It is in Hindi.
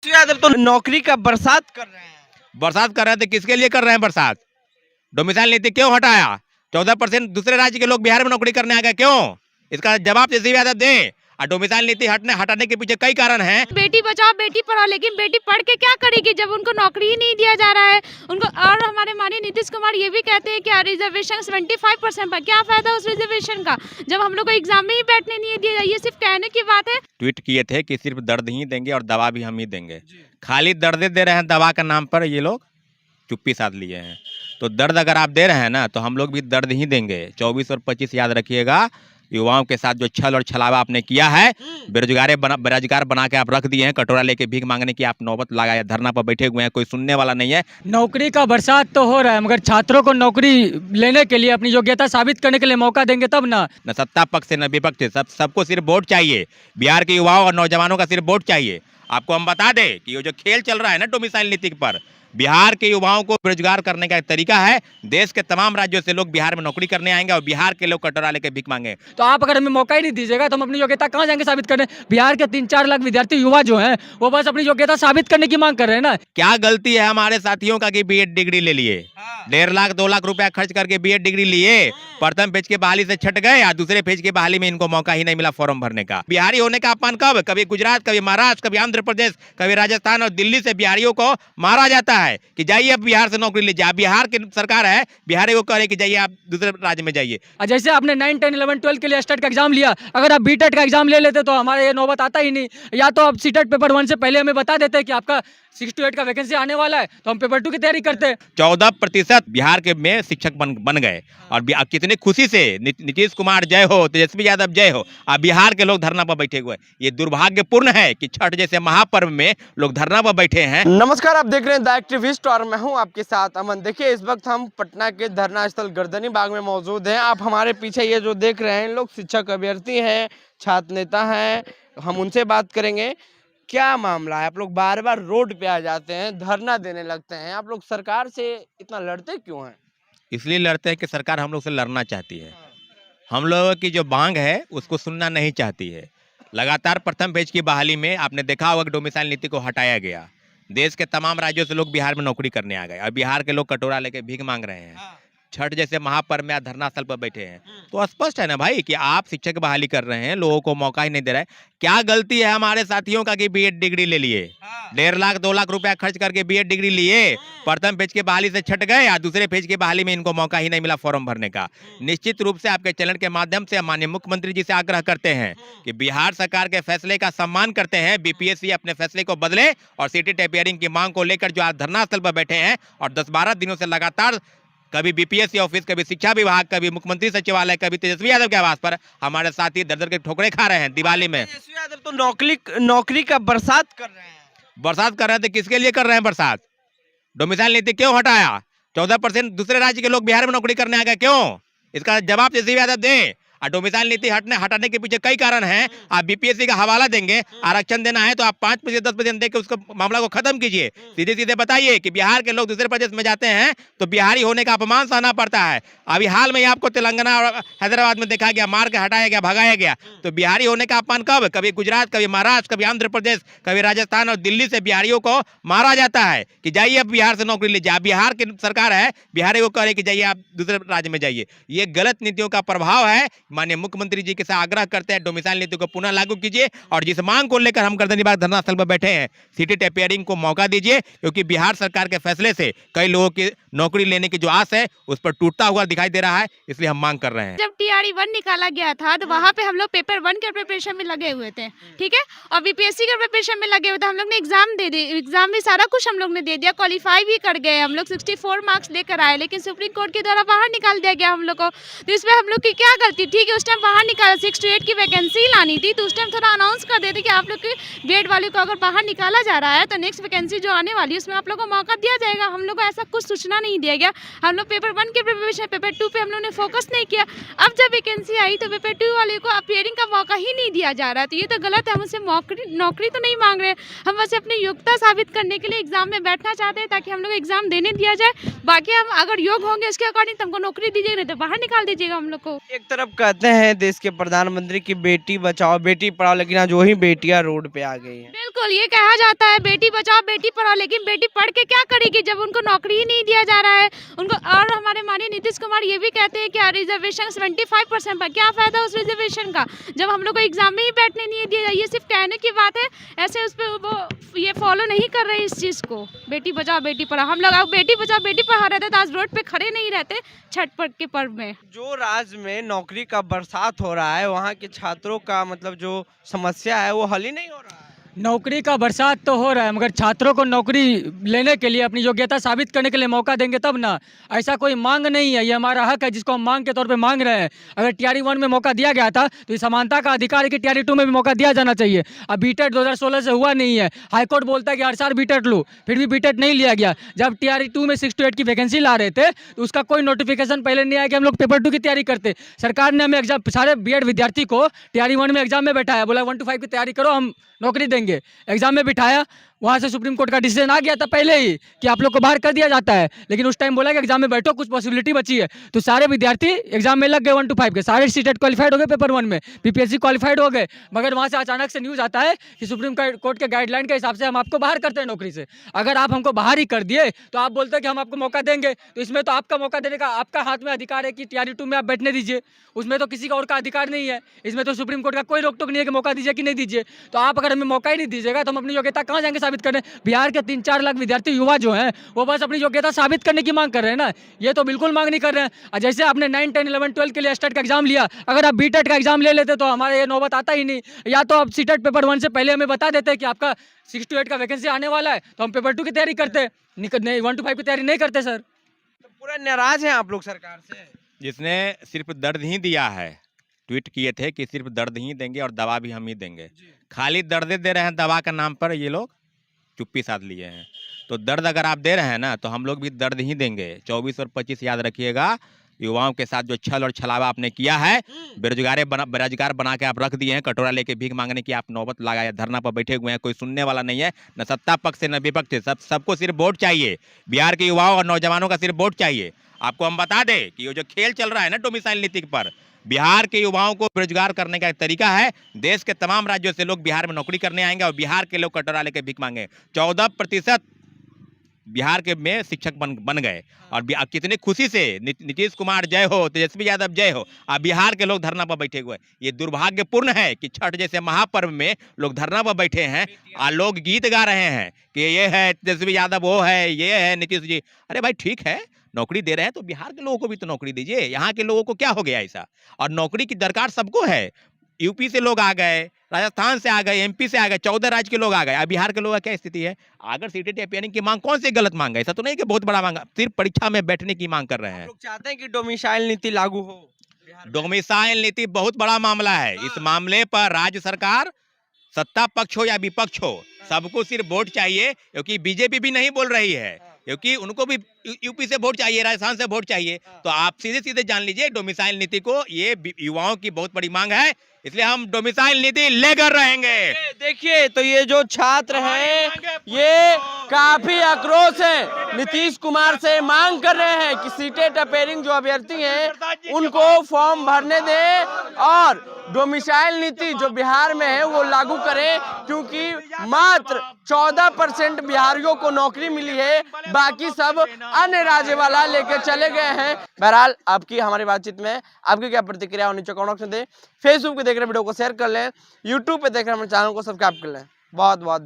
यादव तो नौकरी का बरसात कर रहे हैं। बरसात कर रहे हैं तो किसके लिए कर रहे हैं बरसात? डोमिसाइल नीति क्यों हटाया? 14% दूसरे राज्य के लोग बिहार में नौकरी करने आ गए, क्यों? इसका जवाब तेजस्वी यादव दें। और डोमिसाइल नीति हटाने के पीछे कई कारण हैं। बेटी बचाओ बेटी पढ़ाओ, लेकिन बेटी पढ़ के क्या करेगी जब उनको नौकरी ही नहीं दिया जा रहा है उनको। और हमारे माननीय नीतीश कुमार ये भी कहते हैं कि रिजर्वेशन 75% पर, क्या फायदा उस रिजर्वेशन का जब हम लोग को एग्जाम में ही बैठने नहीं दिया जाए। ये सिर्फ कहने की बात है। ट्वीट किए थे कि सिर्फ दर्द ही देंगे और दवा भी हम ही देंगे। खाली दर्द दे रहे हैं दवा का नाम पर, ये लोग चुप्पी साध लिए हैं। तो दर्द अगर आप दे रहे हैं ना, तो हम लोग भी दर्द ही देंगे। 24 और 25 याद रखिएगा। युवाओं के साथ जो छल और छलावा आपने किया है, बेरोजगार बना के आप रख दिए हैं। कटोरा लेके भीख मांगने की आप नौबत लगाया, धरना पर बैठे हुए हैं, कोई सुनने वाला नहीं है। नौकरी का बरसात तो हो रहा है, मगर छात्रों को नौकरी लेने के लिए अपनी योग्यता साबित करने के लिए मौका देंगे तब ना। न सत्ता पक्ष से न विपक्ष से, सबको सिर्फ वोट चाहिए। बिहार के युवाओं और नौजवानों का सिर्फ वोट चाहिए। आपको हम बता दें कि ये जो खेल चल रहा है ना डोमिसाइल नीति पर, बिहार के युवाओं को बेरोजगार करने का एक तरीका है। देश के तमाम राज्यों से लोग बिहार में नौकरी करने आएंगे और बिहार के लोग कटोरा लेके भीख मांगे। तो आप अगर हमें मौका ही नहीं दीजिएगा तो हम अपनी योग्यता कहाँ जाएंगे साबित करने? बिहार के 3-4 लाख विद्यार्थी युवा जो हैं वो बस अपनी योग्यता साबित करने की मांग कर रहे हैं ना। क्या गलती है हमारे साथियों का कि बीएड डिग्री ले लिए, 1.5 लाख 2 लाख रुपया खर्च करके बीएड डिग्री लिए, प्रथम पेज के बहाली से छट गए और दूसरे पेज की बहाली में इनको मौका ही नहीं मिला फॉर्म भरने का। बिहारी होने का अपमान कब? कभी गुजरात, कभी महाराष्ट्र, कभी आंध्र प्रदेश, कभी राजस्थान और दिल्ली से बिहारियों को मारा जाता है कि जाइए अब बिहार से नौकरी लीजिए। बिहार की सरकार है, बिहारी को कह रहे कि जाइए आप दूसरे राज्य में जाइए। जैसे आपने 9, 10, 11, 12 के लिए स्टेट का एग्जाम लिया, अगर आप बीटेट का एग्जाम ले लेते तो हमारे ये नौबत आता ही नहीं। या तो आप सीटेट पेपर 1 से पहले हमें बता देते कि आपका 6 to 8 का वैकेंसी आने वाला है, तो हम पेपर 2 की तैयारी करते। 14% बिहार के में शिक्षक बन गए और कितनी खुशी से नीतीश कुमार जय हो, तेजस्वी यादव जय हो। अब बिहार के लोग धरना पर बैठे हुए। ये दुर्भाग्यपूर्ण है कि छठ जैसे महापर्व में लोग धरना पर बैठे हैं। नमस्कार, आप देख रहे हैं द एक्टिविस्ट और मैं हूं आपके साथ अमन। देखिए, इस वक्त हम पटना के धरना स्थल गर्दनी बाग में मौजूद हैं। आप हमारे पीछे ये जो देख रहे हैं, लोग शिक्षक अभ्यर्थी हैं, छात्र नेता हैं। हम उनसे बात करेंगे। क्या मामला है? आप लोग बार बार रोड पे आ जाते हैं, धरना देने लगते हैं, आप लोग सरकार से इतना लड़ते क्यों हैं? इसलिए लड़ते हैं कि सरकार हम लोग से लड़ना चाहती है। हम लोगों की जो मांग है उसको सुनना नहीं चाहती है। लगातार प्रथम पेज की बहाली में आपने देखा होगा कि डोमिसाइल नीति को हटाया गया। देश के तमाम राज्यों से लोग बिहार में नौकरी करने आ गए और बिहार के लोग कटोरा लेके भीख मांग रहे हैं। छठ जैसे महापर्व में धरना स्थल पर बैठे हैं। तो स्पष्ट है ना भाई कि आप शिक्षक बहाली कर रहे हैं, लोगों को मौका ही नहीं दे रहे। क्या गलती है हमारे साथियों का कि बीएड डिग्री ले लिए, 1.5 लाख 2 लाख रुपया खर्च करके बीएड डिग्री लिए, प्रथम पेज के बहाली से छट गए और दूसरे पेज की बहाली में इनको मौका ही नहीं मिला फॉर्म भरने का। निश्चित रूप से आपके चैनल के माध्यम से माननीय मुख्यमंत्री जी से आग्रह करते हैं कि बिहार सरकार के फैसले का सम्मान करते हैं, बीपीएससी अपने फैसले को बदले और सीटी टेपियरिंग की मांग को लेकर जो आज धरना स्थल पर बैठे हैं और 10-12 दिनों से लगातार कभी बीपीएससी ऑफिस, कभी शिक्षा विभाग, कभी मुख्यमंत्री सचिवालय, कभी तेजस्वी यादव के आवास पर हमारे साथी दर के ठोकरे खा रहे हैं दिवाली में। तेजस्वी यादव तो नौकरी का बरसात कर रहे हैं। बरसात कर रहे हैं तो किसके लिए कर रहे हैं बरसात? डोमिसाइल नीति क्यों हटाया? 14% दूसरे राज्य के लोग बिहार में नौकरी करने आ गए, क्यों? इसका जवाब तेजस्वी यादव दें। और डोमिसाइल नीति हटाने के पीछे कई कारण हैं। आप बीपीएससी का हवाला देंगे, आरक्षण देना है तो आप 5% 10% देकर उसको मामला को खत्म कीजिए। सीधे सीधे बताइए कि बिहार के लोग दूसरे प्रदेश में जाते हैं तो बिहारी होने का अपमान सहना पड़ता है। अभी हाल में ही आपको तेलंगाना और हैदराबाद में देखा गया, मार के हटाया गया, भगाया गया। तो बिहारी होने का अपमान कब? कभी गुजरात, कभी महाराष्ट्र, कभी आंध्र प्रदेश, कभी राजस्थान और दिल्ली से बिहारियों को मारा जाता है कि जाइए अब बिहार से नौकरी लीजिए। बिहार की सरकार है, बिहारी को कह रहे कि जाइए आप दूसरे राज्य में जाइए। ये गलत नीतियों का प्रभाव है। माननीय मुख्यमंत्री जी के साथ आग्रह करते हैं डोमिसाइल नीति को पुनः लागू कीजिए और जिस मांग को लेकर हम गर्दनी बाग धरना स्थल पर बैठे हैं, सीटी टेपियरिंग को मौका दीजिए, क्योंकि बिहार सरकार के फैसले से कई लोगों की नौकरी लेने की जो आस है उस पर टूटता हुआ दिखाई दे रहा है। इसलिए हम मांग कर रहे हैं। जब टीआरई 1 निकाला गया था तो वहाँ पे हम लोग पेपर 1 के प्रिपरेशन में लगे हुए थे, ठीक है, और बीपीएससी के प्रिपरेशन में लगे हुए थे। हम लोग ने एग्जाम दे दी, एग्जाम में सारा कुछ हम लोग ने दे दिया, क्वालिफाई भी कर गए हम लोग, 64 मार्क्स लेकर आए, लेकिन सुप्रीम कोर्ट के द्वारा बाहर निकाल दिया गया हम लोग को। तो इसमें हम लोग की क्या गलती? ठीक है, उस टाइम बाहर निकाला, 6 to 8 की वैकेंसी लानी थी, तो उस टाइम थोड़ा अनाउंस कर देते कि आप लोग के बीएड वाले को अगर बाहर निकाला जा रहा है तो नेक्स्ट वैकेंसी जो आने वाली है उसमें आप लोग को मौका दिया जाएगा। हम लोग को ऐसा कुछ सूचना नहीं दिया गया। हम लोग पेपर 1 के प्रिपरेशन, पेपर 2 पे हम लोग ने फोकस नहीं किया। अब जब वैकेंसी आई तो पेपर 2 वाले को अपीयरिंग का मौका ही नहीं दिया जा रहा है। तो ये तो गलत है। हम उससे नौकरी तो नहीं मांग रहे, हम बस अपनी योग्यता साबित करने के लिए एग्जाम में बैठना चाहते हैं ताकि हम लोग एग्जाम देने दिया जाए। बाकी हम अगर योग्य होंगे उसके अकॉर्डिंग तुमको नौकरी दीजिएगा, नहीं तो बाहर निकाल दीजिएगा हम लोग को। एक तरफ कहते हैं देश के प्रधानमंत्री की बेटी बचाओ बेटी पढ़ाओ, लेकिन आज वही बेटियां रोड पे आ गई हैं। बिल्कुल, ये कहा जाता है बेटी बचाओ बेटी पढ़ाओ, लेकिन बेटी पढ़ के क्या करेगी जब उनको नौकरी ही नहीं दिया जा रहा है उनको। और हमारे माननीय नीतीश कुमार ये भी कहते हैं कि रिजर्वेशन 75% पर, क्या फायदा उस रिजर्वेशन का जब हम लोग को एग्जाम में ही बैठने नहीं दिया। ये सिर्फ कहने की बात है, ऐसे उस पर वो ये फॉलो नहीं कर रहे इस चीज़ को। बेटी बचाओ बेटी पढ़ाओ, हम लोग अब बेटी बचाओ बेटी पढ़ा रहते तो आज रोड पे खड़े नहीं रहते छठ पर्व के पर्व में। जो राज्य में नौकरी का बरसात हो रहा है, वहाँ के छात्रों का मतलब जो समस्या है वो हल ही नहीं हो रहा है। नौकरी का बरसात तो हो रहा है, मगर छात्रों को नौकरी लेने के लिए अपनी योग्यता साबित करने के लिए मौका देंगे तब ना। ऐसा कोई मांग नहीं है, ये हमारा हक है जिसको हम मांग के तौर पे मांग रहे हैं। अगर टीआरई 1 में मौका दिया गया था तो ये समानता का अधिकार है कि टीआरई 2 में भी मौका दिया जाना चाहिए। अब बीटेट 2016 से हुआ नहीं है, हाईकोर्ट बोलता है कि हर साल बीटेट लो, फिर भी बीटेट नहीं लिया गया। जब टीआरई 2 में 6 to 8 की वैकेंसी ला रहे थे तो उसका कोई नोटिफिकेशन पहले नहीं आया कि हम लोग पेपर 2 की तैयारी करते। सरकार ने हमें एग्जाम, सारे बीएड विद्यार्थी को टीआरई 1 में एग्जाम में बैठाया, बोला 1 to 5 की तैयारी करो, हम नौकरी देंगे। एग्जाम में बिठाया, वहाँ से सुप्रीम कोर्ट का डिसीजन आ गया था पहले ही कि आप लोग को बाहर कर दिया जाता है, लेकिन उस टाइम बोला कि एग्जाम में बैठो, कुछ पॉसिबिलिटी बची है। तो सारे विद्यार्थी एग्जाम में लग गए 1 to 5 के, सारे सीटेट क्वालिफाइड हो गए पेपर 1 में, बीपीएससी क्वालिफाइड हो गए। मगर वहाँ से अचानक से न्यूज़ आता है कि सुप्रीम कोर्ट के गाइडलाइन के हिसाब से हम आपको बाहर करते हैं नौकरी से। अगर आप हमको बाहर ही कर दिए तो आप बोलते हैं कि हम आपको मौका देंगे, तो इसमें तो आपका मौका देने का आपका हाथ में अधिकार है कि टीआरई 2 में आप बैठने दीजिए, उसमें तो किसी का और का अधिकार नहीं है। इसमें तो सुप्रीम कोर्ट का कोई रोक टोक नहीं है कि मौका दीजिए कि नहीं दीजिए। तो आप अगर हमें मौका ही नहीं दीजिएगा तो हम अपनी योग्यता कहाँ जाएंगे साबित करने। बिहार के 3-4 लाख विद्यार्थी युवा जो हैं वो बस अपनी योग्यता साबित करने की मांग कर रहे हैं ना, ये तो बिल्कुल मांग नहीं कर रहे हैं। और जैसे आपने 9, 10, 11, 12 के लिए स्टेट का एग्जाम लिया, अगर आप बीटेट का एग्जाम ले लेते तो हमारे ये नौबत आता ही नहीं। या तो आप सीटेट पेपर 1 से पहले हमें बता देते कि आपका 6 to 8 का वैकेंसी आने वाला है, तो हम पेपर 2 की तैयारी करते, नहीं 1 to 5 की तैयारी नहीं करते सर। तो पूरा नाराज हैं आप लोग सरकार से। जिसने सिर्फ दर्द ही दिया है, ट्वीट किए थे कि सिर्फ दर्द ही देंगे और दवा भी हम ही देंगे। खाली दर्द दे रहे हैं, दवा का नाम पर ये लोग चुप्पी साध लिए हैं। तो दर्द अगर आप दे रहे हैं ना तो हम लोग भी दर्द ही देंगे। 24 और 25 याद रखिएगा, युवाओं के साथ जो छल और छलावा आपने किया है, बेरोजगार बना के आप रख दिए हैं, कटोरा लेके भीख मांगने की आप नौबत लगाया, धरना पर बैठे हुए हैं, कोई सुनने वाला नहीं है, न सत्ता पक्ष से न विपक्ष से, सबको सिर्फ वोट चाहिए। बिहार के युवाओं और नौजवानों का सिर्फ वोट चाहिए। आपको हम बता दें कि ये जो खेल चल रहा है ना डोमिसाइल नीति पर, बिहार के युवाओं को बेरोजगार करने का एक तरीका है। देश के तमाम राज्यों से लोग बिहार में नौकरी करने आएंगे और बिहार के लोग कटोरा लेके भीख मांगे। 14% बिहार के में शिक्षक बन गए और कितनी खुशी से नीतीश कुमार जय हो, तेजस्वी यादव जय हो, अब बिहार के लोग धरना पर बैठे हुए। ये दुर्भाग्यपूर्ण है कि छठ जैसे महापर्व में लोग धरना पर बैठे हैं और लोग गीत गा रहे हैं कि ये है तेजस्वी यादव, वो है, ये है नीतीश जी। अरे भाई ठीक है, नौकरी दे रहे हैं तो बिहार के लोगों को भी तो नौकरी दीजिए। यहाँ के लोगों को क्या हो गया ऐसा? और नौकरी की दरकार सबको है। यूपी से लोग आ गए, राजस्थान से आ गए, एमपी से आ गए, 14 राज्य के लोग आ गए। अब बिहार के लोगों का क्या स्थिति है? अगर सीटेट अपियरिंग की मांग कौन सी गलत मांग है? ऐसा तो नहीं कि बहुत बड़ा मांग, सिर्फ परीक्षा में बैठने की मांग कर रहे हैं। लोग चाहते हैं कि डोमिसाइल नीति लागू हो। डोमिसाइल नीति बहुत बड़ा मामला है। इस मामले पर राज्य सरकार, सत्ता पक्ष हो या विपक्ष हो, सबको सिर्फ वोट चाहिए, क्योंकि बीजेपी भी नहीं बोल रही है, क्योंकि उनको भी यूपी से वोट चाहिए, राजस्थान से वोट चाहिए। तो आप सीधे सीधे जान लीजिए डोमिसाइल नीति को, ये युवाओं की बहुत बड़ी मांग है, इसलिए हम डोमिसाइल नीति लेकर रहेंगे। देखिए तो ये जो छात्र हैं ये काफी आक्रोश है, नीतीश कुमार से मांग कर रहे हैं कि सीटेट अपेयरिंग जो अभ्यर्थी हैं उनको फॉर्म भरने दें और डोमिसाइल नीति जो बिहार में है वो लागू करें, क्योंकि मात्र 14% बिहारियों को नौकरी मिली है, बाकी सब अन्य राज्य वाला लेके चले गए हैं। बहरहाल आपकी हमारी बातचीत में आपकी क्या प्रतिक्रिया होनी चाहिए कमेंट में दें। फेसबुक पे देख रहे वीडियो को शेयर कर लें, यूट्यूब पे देख रहे हमारे चैनल को सब्सक्राइब कर लें। बहुत बहुत